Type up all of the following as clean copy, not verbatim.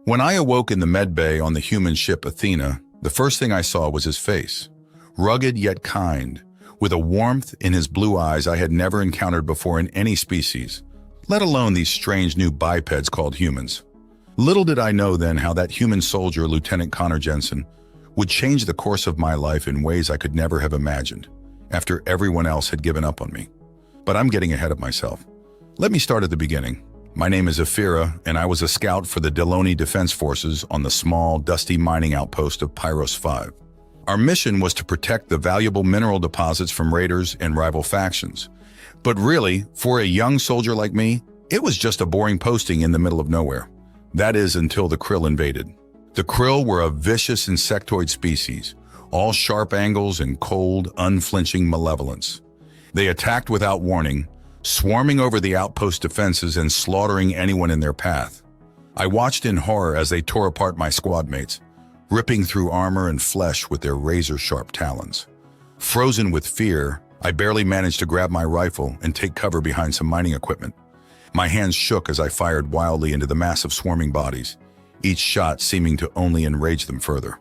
When I awoke in the medbay on the human ship Athena, the first thing I saw was his face. Rugged yet kind, with a warmth in his blue eyes I had never encountered before in any species, let alone these strange new bipeds called humans. Little did I know then how that human soldier, Lieutenant Connor Jensen, would change the course of my life in ways I could never have imagined, after everyone else had given up on me. But I'm getting ahead of myself. Let me start at the beginning. My name is Afira, and I was a scout for the Deloni Defense Forces on the small, dusty mining outpost of Pyros 5. Our mission was to protect the valuable mineral deposits from raiders and rival factions. But really, for a young soldier like me, it was just a boring posting in the middle of nowhere. That is, until the krill invaded. The krill were a vicious insectoid species, all sharp angles and cold, unflinching malevolence. They attacked without warning, swarming over the outpost defenses and slaughtering anyone in their path. I watched in horror as they tore apart my squad mates, ripping through armor and flesh with their razor-sharp talons. Frozen with fear, I barely managed to grab my rifle and take cover behind some mining equipment. My hands shook as I fired wildly into the mass of swarming bodies, each shot seeming to only enrage them further.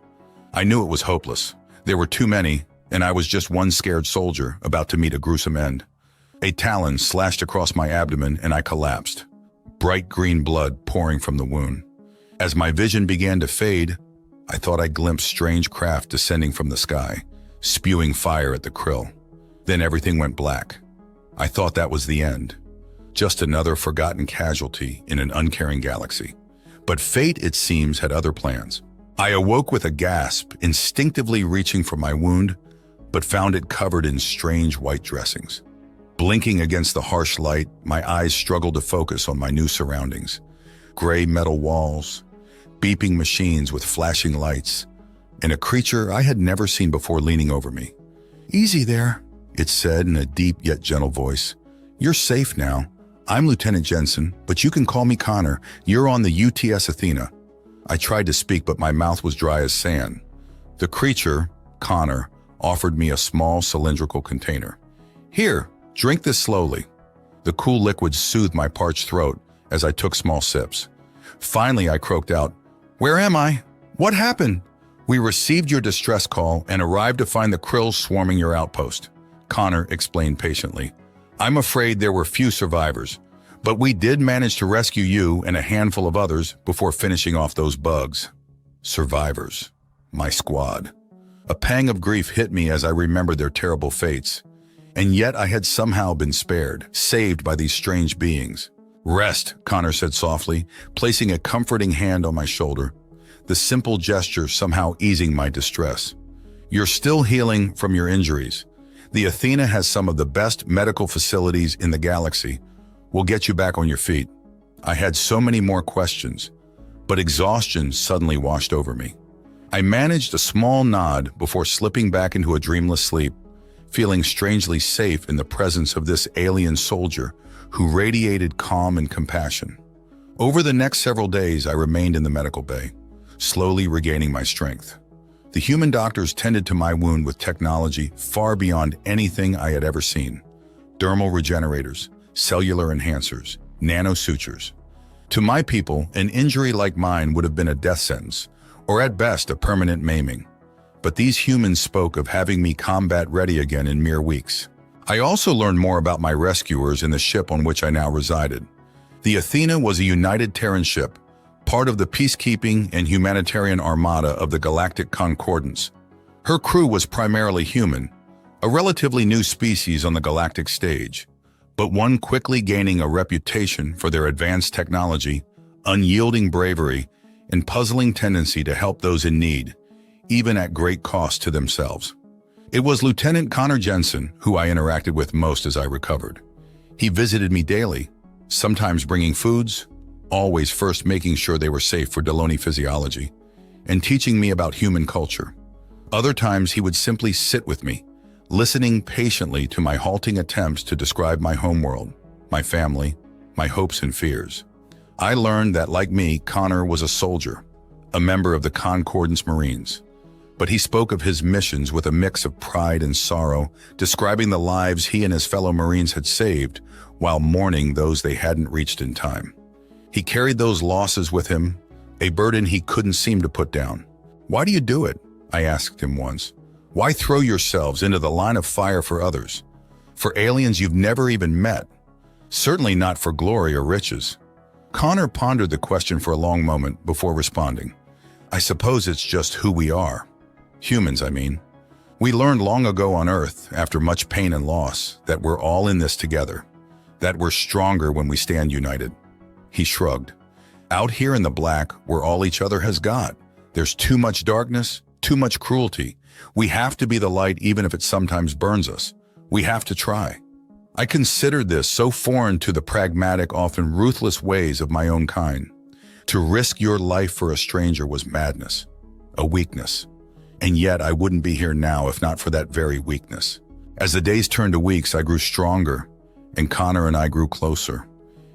I knew it was hopeless. There were too many, and I was just one scared soldier about to meet a gruesome end. A talon slashed across my abdomen and I collapsed, bright green blood pouring from the wound. As my vision began to fade, I thought I glimpsed strange craft descending from the sky, spewing fire at the krill. Then everything went black. I thought that was the end. Just another forgotten casualty in an uncaring galaxy. But fate, it seems, had other plans. I awoke with a gasp, instinctively reaching for my wound, but found it covered in strange white dressings. Blinking against the harsh light, my eyes struggled to focus on my new surroundings. Gray metal walls, beeping machines with flashing lights, and a creature I had never seen before leaning over me. "Easy there," it said in a deep yet gentle voice. "You're safe now. I'm Lieutenant Jensen, but you can call me Connor. You're on the UTS Athena." I tried to speak, but my mouth was dry as sand. The creature, Connor, offered me a small cylindrical container. "Here, drink this slowly." The cool liquid soothed my parched throat as I took small sips. Finally, I croaked out, "Where am I? What happened?" "We received your distress call and arrived to find the krills swarming your outpost," Connor explained patiently. "I'm afraid there were few survivors, but we did manage to rescue you and a handful of others before finishing off those bugs." Survivors. My squad. A pang of grief hit me as I remembered their terrible fates. And yet I had somehow been spared, saved by these strange beings. "Rest," Connor said softly, placing a comforting hand on my shoulder, the simple gesture somehow easing my distress. "You're still healing from your injuries. The Athena has some of the best medical facilities in the galaxy. We'll get you back on your feet." I had so many more questions, but exhaustion suddenly washed over me. I managed a small nod before slipping back into a dreamless sleep, feeling strangely safe in the presence of this alien soldier who radiated calm and compassion. Over the next several days, I remained in the medical bay, slowly regaining my strength. The human doctors tended to my wound with technology far beyond anything I had ever seen. Dermal regenerators, cellular enhancers, nanosutures. To my people, an injury like mine would have been a death sentence, or at best a permanent maiming. But these humans spoke of having me combat-ready again in mere weeks. I also learned more about my rescuers in the ship on which I now resided. The Athena was a United Terran ship, part of the peacekeeping and humanitarian armada of the Galactic Concordance. Her crew was primarily human, a relatively new species on the galactic stage, but one quickly gaining a reputation for their advanced technology, unyielding bravery, and puzzling tendency to help those in need, even at great cost to themselves. It was Lieutenant Connor Jensen who I interacted with most as I recovered. He visited me daily, sometimes bringing foods, always first making sure they were safe for Deloni physiology, and teaching me about human culture. Other times he would simply sit with me, listening patiently to my halting attempts to describe my homeworld, my family, my hopes and fears. I learned that, like me, Connor was a soldier, a member of the Concordance Marines. But he spoke of his missions with a mix of pride and sorrow, describing the lives he and his fellow Marines had saved while mourning those they hadn't reached in time. He carried those losses with him, a burden he couldn't seem to put down. "Why do you do it?" I asked him once. "Why throw yourselves into the line of fire for others? For aliens you've never even met? Certainly not for glory or riches." Connor pondered the question for a long moment before responding. "I suppose it's just who we are. Humans, I mean. We learned long ago on Earth, after much pain and loss, that we're all in this together, that we're stronger when we stand united." He shrugged. "Out here in the black, we're all each other has got. There's too much darkness, too much cruelty. We have to be the light even if it sometimes burns us. We have to try." I considered this so foreign to the pragmatic, often ruthless ways of my own kind. To risk your life for a stranger was madness, a weakness. And yet I wouldn't be here now if not for that very weakness. As the days turned to weeks, I grew stronger, and Connor and I grew closer.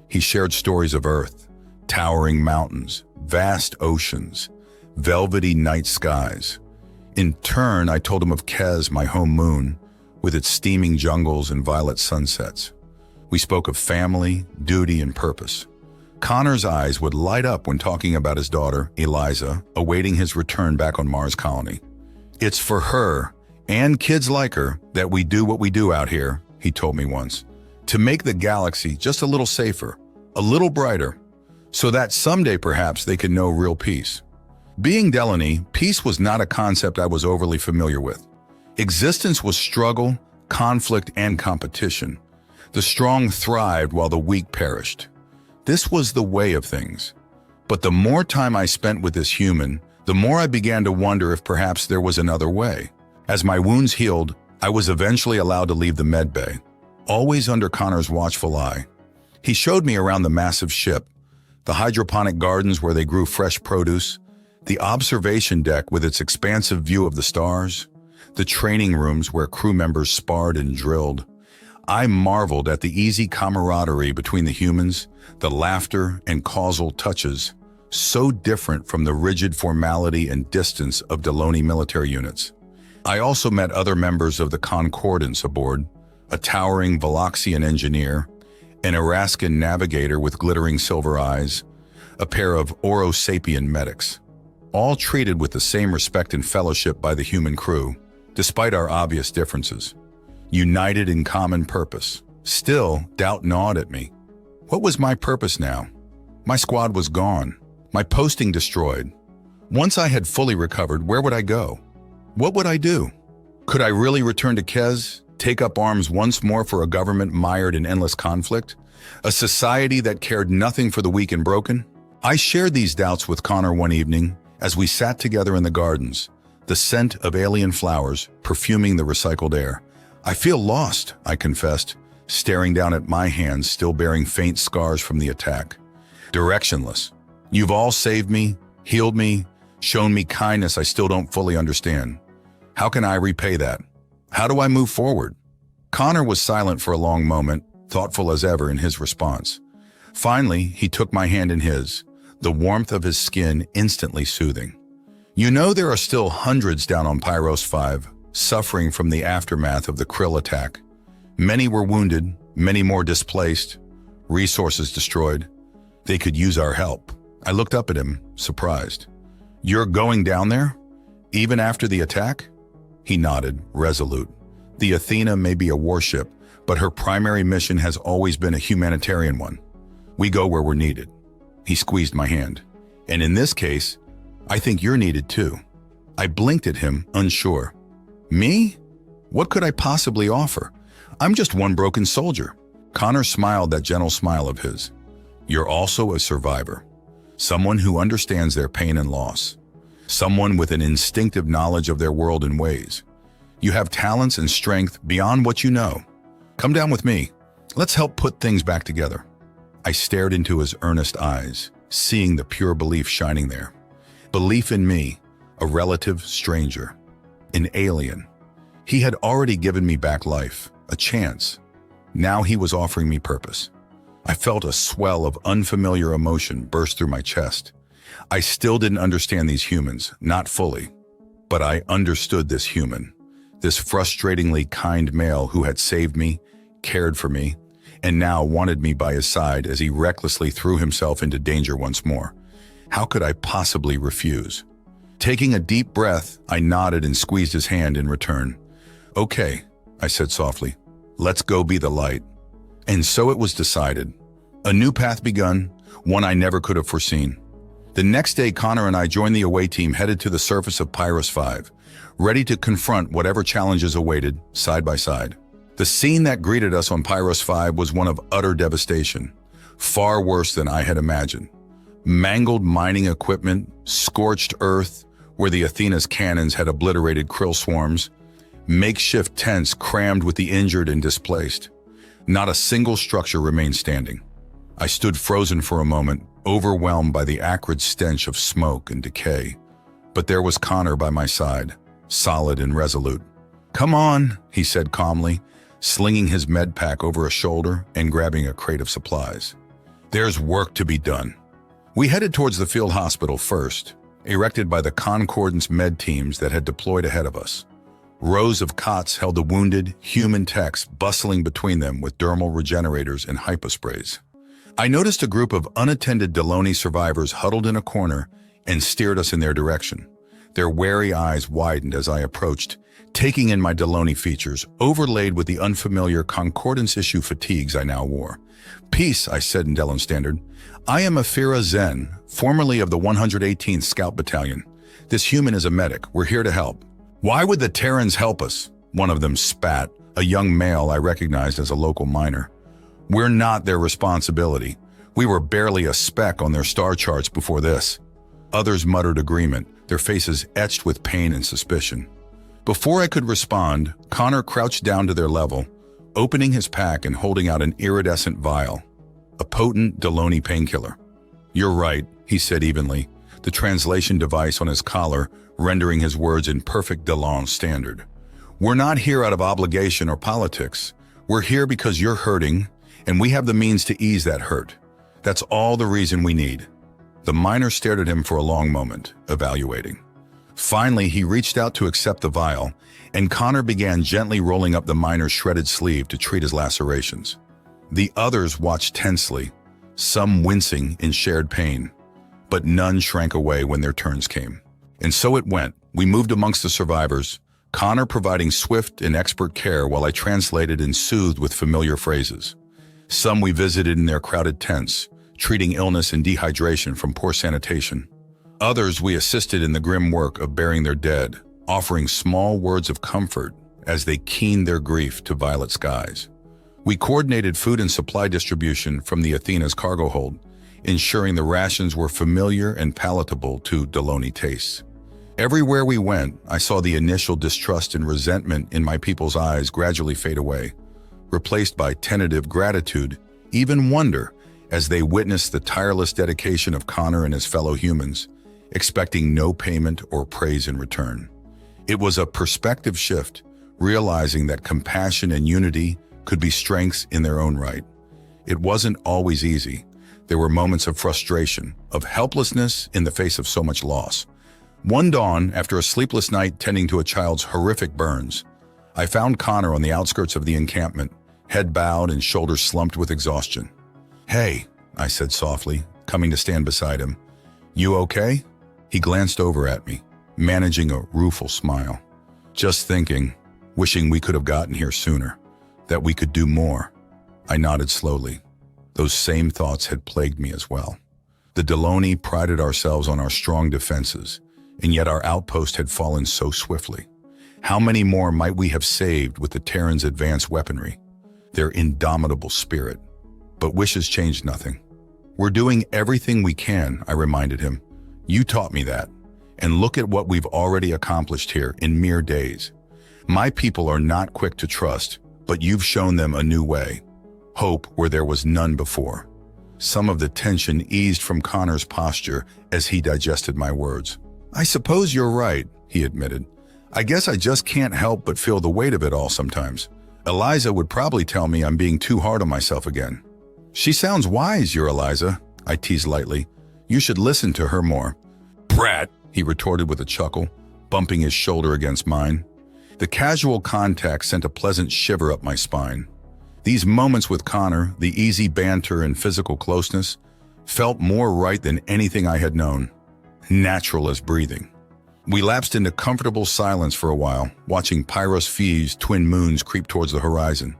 He shared stories of Earth, towering mountains, vast oceans, velvety night skies. In turn, I told him of Kez, my home moon, with its steaming jungles and violet sunsets. We spoke of family, duty, and purpose. Connor's eyes would light up when talking about his daughter, Eliza, awaiting his return back on Mars Colony. "It's for her, and kids like her, that we do what we do out here," he told me once. "To make the galaxy just a little safer, a little brighter, so that someday perhaps they can know real peace." Being Delaney, peace was not a concept I was overly familiar with. Existence was struggle, conflict, and competition. The strong thrived while the weak perished. This was the way of things. But the more time I spent with this human, the more I began to wonder if perhaps there was another way. As my wounds healed, I was eventually allowed to leave the med bay, always under Connor's watchful eye. He showed me around the massive ship, the hydroponic gardens where they grew fresh produce, the observation deck with its expansive view of the stars, the training rooms where crew members sparred and drilled. I marveled at the easy camaraderie between the humans, the laughter and causal touches, so different from the rigid formality and distance of Deloney military units. I also met other members of the Concordance aboard, a towering Veloxian engineer, an Erascan navigator with glittering silver eyes, a pair of Oro Sapien medics, all treated with the same respect and fellowship by the human crew, despite our obvious differences. United in common purpose. Still, doubt gnawed at me. What was my purpose now? My squad was gone, my posting destroyed. Once I had fully recovered, where would I go? What would I do? Could I really return to Kez, take up arms once more for a government mired in endless conflict? A society that cared nothing for the weak and broken? I shared these doubts with Connor one evening as we sat together in the gardens, the scent of alien flowers perfuming the recycled air. "I feel lost," I confessed, staring down at my hands still bearing faint scars from the attack. "Directionless. You've all saved me, healed me, shown me kindness I still don't fully understand. How can I repay that? How do I move forward?" Connor was silent for a long moment, thoughtful as ever in his response. Finally, he took my hand in his, the warmth of his skin instantly soothing. "You know there are still hundreds down on Pyros 5, suffering from the aftermath of the Krill attack. Many were wounded, many more displaced, resources destroyed. They could use our help." I looked up at him, surprised. "You're going down there? Even after the attack?" He nodded, resolute. "The Athena may be a warship, but her primary mission has always been a humanitarian one. We go where we're needed." He squeezed my hand. "And in this case, I think you're needed too." I blinked at him, unsure. "Me? What could I possibly offer? I'm just one broken soldier." Connor smiled that gentle smile of his. "You're also a survivor. Someone who understands their pain and loss. Someone with an instinctive knowledge of their world and ways. You have talents and strength beyond what you know. Come down with me. Let's help put things back together." I stared into his earnest eyes, seeing the pure belief shining there. Belief in me, a relative stranger, an alien. He had already given me back life, a chance. Now he was offering me purpose. I felt a swell of unfamiliar emotion burst through my chest. I still didn't understand these humans, not fully. But I understood this human, this frustratingly kind male who had saved me, cared for me, and now wanted me by his side as he recklessly threw himself into danger once more. How could I possibly refuse? Taking a deep breath, I nodded and squeezed his hand in return. "Okay," I said softly. "Let's go be the light." And so it was decided. A new path begun, one I never could have foreseen. The next day, Connor and I joined the away team headed to the surface of Pyrus 5, ready to confront whatever challenges awaited, side by side. The scene that greeted us on Pyrus 5 was one of utter devastation, far worse than I had imagined. Mangled mining equipment, scorched earth where the Athena's cannons had obliterated krill swarms, makeshift tents crammed with the injured and displaced. Not a single structure remained standing. I stood frozen for a moment, overwhelmed by the acrid stench of smoke and decay. But there was Connor by my side, solid and resolute. "Come on," he said calmly, slinging his med pack over a shoulder and grabbing a crate of supplies. "There's work to be done." We headed towards the field hospital first, erected by the Concordance med teams that had deployed ahead of us. Rows of cots held the wounded, human techs bustling between them with dermal regenerators and hyposprays. I noticed a group of unattended Delony survivors huddled in a corner and steered us in their direction. Their wary eyes widened as I approached, taking in my Delony features, overlaid with the unfamiliar Concordance issue fatigues I now wore. "Peace," I said in Delon Standard. "I am Afira Zen, formerly of the 118th Scout Battalion. This human is a medic. We're here to help." "Why would the Terrans help us?" one of them spat, a young male I recognized as a local miner. "We're not their responsibility. We were barely a speck on their star charts before this." Others muttered agreement, their faces etched with pain and suspicion. Before I could respond, Connor crouched down to their level, opening his pack and holding out an iridescent vial, a potent Delony painkiller. "You're right," he said evenly, the translation device on his collar rendering his words in perfect Delon Standard. "We're not here out of obligation or politics. We're here because you're hurting, and we have the means to ease that hurt. That's all the reason we need." The miner stared at him for a long moment, evaluating. Finally, he reached out to accept the vial, and Connor began gently rolling up the miner's shredded sleeve to treat his lacerations. The others watched tensely, some wincing in shared pain, but none shrank away when their turns came. And so it went. We moved amongst the survivors, Connor providing swift and expert care while I translated and soothed with familiar phrases. Some we visited in their crowded tents, treating illness and dehydration from poor sanitation. Others we assisted in the grim work of burying their dead, offering small words of comfort as they keened their grief to violet skies. We coordinated food and supply distribution from the Athena's cargo hold, ensuring the rations were familiar and palatable to Delony tastes. Everywhere we went, I saw the initial distrust and resentment in my people's eyes gradually fade away, replaced by tentative gratitude, even wonder, as they witnessed the tireless dedication of Connor and his fellow humans, expecting no payment or praise in return. It was a perspective shift, realizing that compassion and unity could be strengths in their own right. It wasn't always easy. There were moments of frustration, of helplessness in the face of so much loss. One dawn, after a sleepless night tending to a child's horrific burns, I found Connor on the outskirts of the encampment, head bowed and shoulders slumped with exhaustion. "Hey," I said softly, coming to stand beside him. "You okay?" He glanced over at me, managing a rueful smile. "Just thinking, wishing we could have gotten here sooner, that we could do more." I nodded slowly. Those same thoughts had plagued me as well. The Delony prided ourselves on our strong defenses, and yet our outpost had fallen so swiftly. How many more might we have saved with the Terrans' advanced weaponry, their indomitable spirit? But wishes changed nothing. "We're doing everything we can," I reminded him. "You taught me that. And look at what we've already accomplished here in mere days. My people are not quick to trust, but you've shown them a new way. Hope where there was none before." Some of the tension eased from Connor's posture as he digested my words. "I suppose you're right," he admitted. "I guess I just can't help but feel the weight of it all sometimes. Eliza would probably tell me I'm being too hard on myself again." "She sounds wise, your Eliza," I teased lightly. "You should listen to her more." "Brat," he retorted with a chuckle, bumping his shoulder against mine. The casual contact sent a pleasant shiver up my spine. These moments with Connor, the easy banter and physical closeness, felt more right than anything I had known, natural as breathing. We lapsed into comfortable silence for a while, watching Pyros Phi's twin moons creep towards the horizon,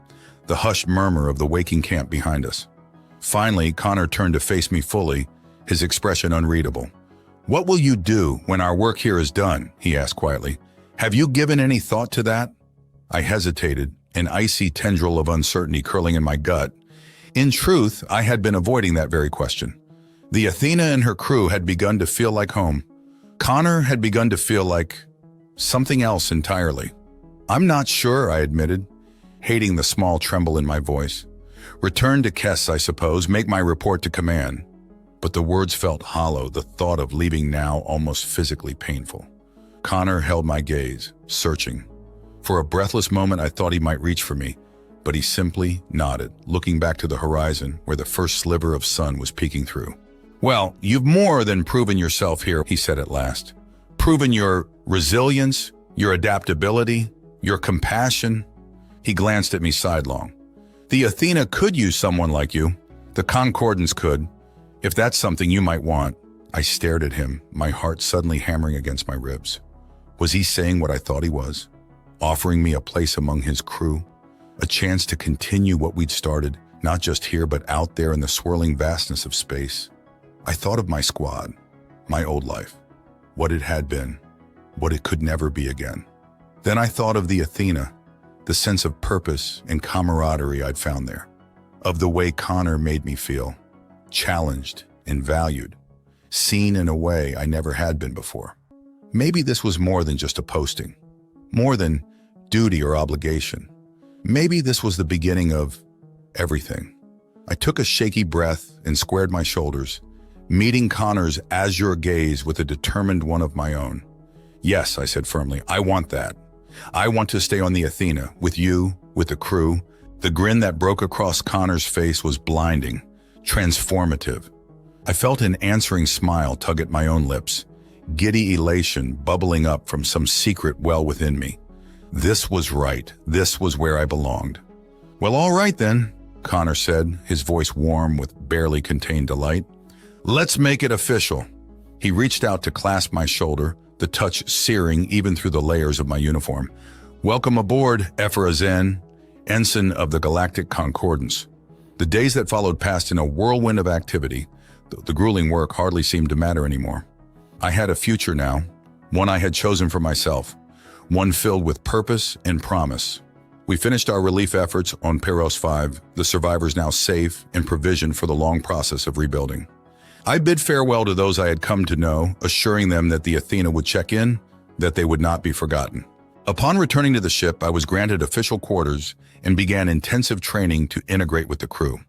the hushed murmur of the waking camp behind us. Finally, Connor turned to face me fully, his expression unreadable. "What will you do when our work here is done?" he asked quietly. "Have you given any thought to that?" I hesitated, an icy tendril of uncertainty curling in my gut. In truth, I had been avoiding that very question. The Athena and her crew had begun to feel like home. Connor had begun to feel like something else entirely. "I'm not sure," I admitted, hating the small tremble in my voice. "Return to Kess, I suppose, make my report to command." But the words felt hollow, the thought of leaving now almost physically painful. Connor held my gaze, searching. For a breathless moment, I thought he might reach for me, but he simply nodded, looking back to the horizon where the first sliver of sun was peeking through. "Well, you've more than proven yourself here," he said at last. "Proven your resilience, your adaptability, your compassion." He glanced at me sidelong. "The Athena could use someone like you. The Concordance could, if that's something you might want." I stared at him, my heart suddenly hammering against my ribs. Was he saying what I thought he was? Offering me a place among his crew? A chance to continue what we'd started, not just here but out there in the swirling vastness of space? I thought of my squad, my old life, what it had been, what it could never be again. Then I thought of the Athena, the sense of purpose and camaraderie I'd found there, of the way Connor made me feel, challenged and valued, seen in a way I never had been before. Maybe this was more than just a posting, more than duty or obligation. Maybe this was the beginning of everything. I took a shaky breath and squared my shoulders, meeting Connor's azure gaze with a determined one of my own. "Yes," I said firmly, "I want that. I want to stay on the Athena, with you, with the crew." The grin that broke across Connor's face was blinding, transformative. I felt an answering smile tug at my own lips, giddy elation bubbling up from some secret well within me. This was right. This was where I belonged. "Well, all right then," Connor said, his voice warm with barely contained delight. "Let's make it official." He reached out to clasp my shoulder, the touch searing even through the layers of my uniform. "Welcome aboard, Ephrazen, ensign of the Galactic Concordance." The days that followed passed in a whirlwind of activity. The grueling work hardly seemed to matter anymore. I had a future now, one I had chosen for myself, one filled with purpose and promise. We finished our relief efforts on Pyros 5, the survivors now safe and provisioned for the long process of rebuilding. I bid farewell to those I had come to know, assuring them that the Athena would check in, that they would not be forgotten. Upon returning to the ship, I was granted official quarters and began intensive training to integrate with the crew.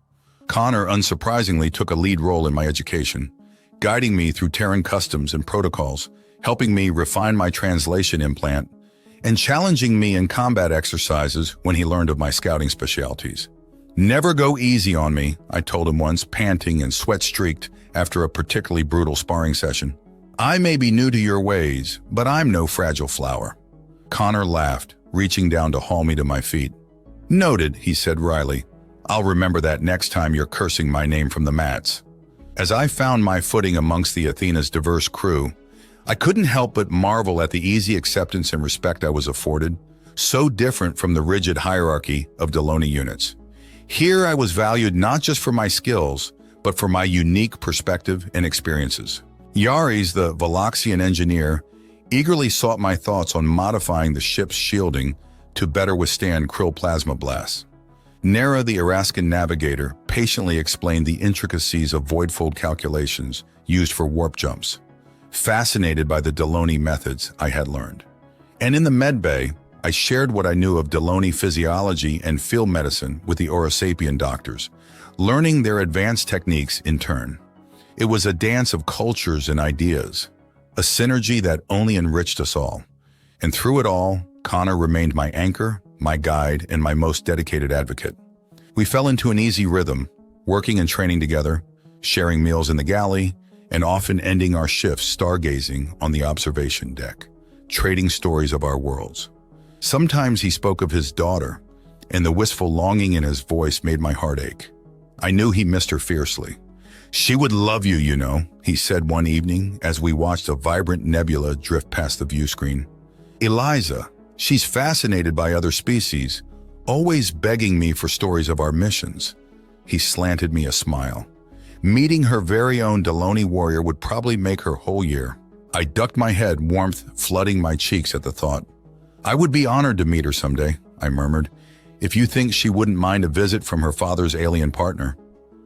Connor, unsurprisingly, took a lead role in my education, guiding me through Terran customs and protocols, helping me refine my translation implant, and challenging me in combat exercises when he learned of my scouting specialties. "Never go easy on me," I told him once, panting and sweat-streaked after a particularly brutal sparring session. "I may be new to your ways, but I'm no fragile flower." Connor laughed, reaching down to haul me to my feet. "Noted," he said wryly. "I'll remember that next time you're cursing my name from the mats." As I found my footing amongst the Athena's diverse crew, I couldn't help but marvel at the easy acceptance and respect I was afforded, so different from the rigid hierarchy of Deloni units. Here I was valued not just for my skills, but for my unique perspective and experiences. Yaris, the Veloxian engineer, eagerly sought my thoughts on modifying the ship's shielding to better withstand krill plasma blasts. Nera, the Erascan navigator, patiently explained the intricacies of voidfold calculations used for warp jumps, fascinated by the Deloni methods I had learned. And in the medbay, I shared what I knew of Deloni physiology and field medicine with the Orosapien doctors, learning their advanced techniques in turn. It was a dance of cultures and ideas, a synergy that only enriched us all. And through it all, Connor remained my anchor, my guide, and my most dedicated advocate. We fell into an easy rhythm, working and training together, sharing meals in the galley, and often ending our shifts stargazing on the observation deck, trading stories of our worlds. Sometimes he spoke of his daughter, and the wistful longing in his voice made my heart ache. I knew he missed her fiercely. She would love you, you know, he said one evening as we watched a vibrant nebula drift past the view screen. Eliza, she's fascinated by other species, always begging me for stories of our missions. He slanted me a smile. Meeting her very own Deloney warrior would probably make her whole year. I ducked my head, warmth flooding my cheeks at the thought. I would be honored to meet her someday, I murmured, if you think she wouldn't mind a visit from her father's alien partner.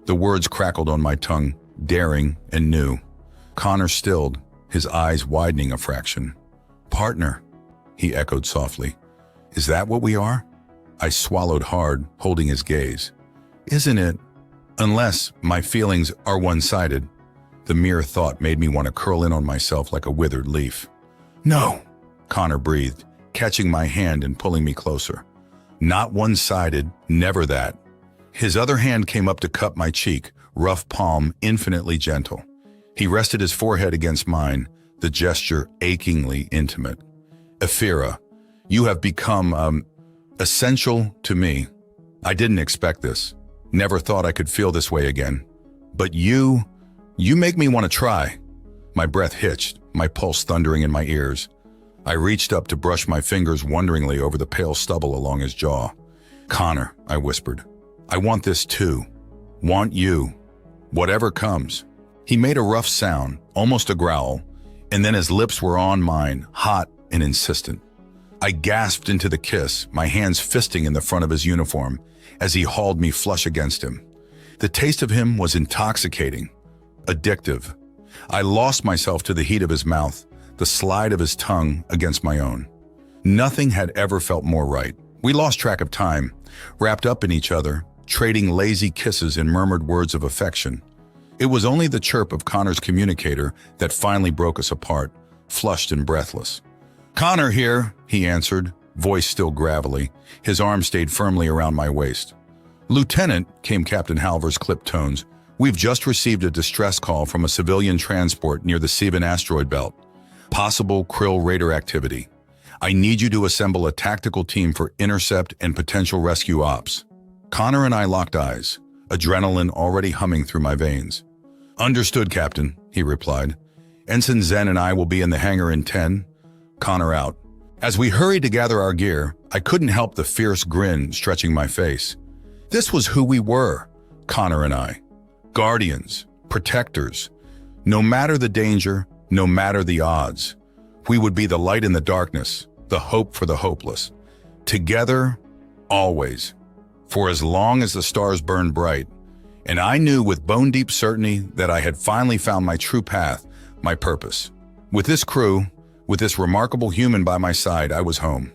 The words crackled on my tongue, daring and new. Connor stilled, his eyes widening a fraction. Partner, he echoed softly. Is that what we are? I swallowed hard, holding his gaze. Isn't it? Unless my feelings are one-sided. The mere thought made me want to curl in on myself like a withered leaf. No, Connor breathed, catching my hand and pulling me closer. Not one-sided, never that. His other hand came up to cup my cheek, rough palm, infinitely gentle. He rested his forehead against mine, the gesture achingly intimate. Ephira, you have become, essential to me. I didn't expect this. Never thought I could feel this way again. But you make me want to try. My breath hitched, my pulse thundering in my ears. I reached up to brush my fingers wonderingly over the pale stubble along his jaw. Connor, I whispered, I want this too. Want you. Whatever comes. He made a rough sound, almost a growl, and then his lips were on mine, hot and insistent. I gasped into the kiss, my hands fisting in the front of his uniform, as he hauled me flush against him. The taste of him was intoxicating, addictive. I lost myself to the heat of his mouth, the slide of his tongue against my own. Nothing had ever felt more right. We lost track of time, wrapped up in each other, trading lazy kisses and murmured words of affection. It was only the chirp of Connor's communicator that finally broke us apart, flushed and breathless. Connor here, he answered, voice still gravelly. His arm stayed firmly around my waist. Lieutenant, came Captain Halver's clipped tones, we've just received a distress call from a civilian transport near the Sivan asteroid belt. Possible Krill raider activity. I need you to assemble a tactical team for intercept and potential rescue ops. Connor and I locked eyes, adrenaline already humming through my veins. Understood, Captain, he replied. Ensign Zen and I will be in the hangar in 10. Connor out. As we hurried to gather our gear, I couldn't help the fierce grin stretching my face. This was who we were, Connor and I. Guardians, protectors. No matter the danger, no matter the odds, we would be the light in the darkness, the hope for the hopeless. Together, always. For as long as the stars burned bright. And I knew with bone-deep certainty that I had finally found my true path, my purpose. With this crew, with this remarkable human by my side, I was home.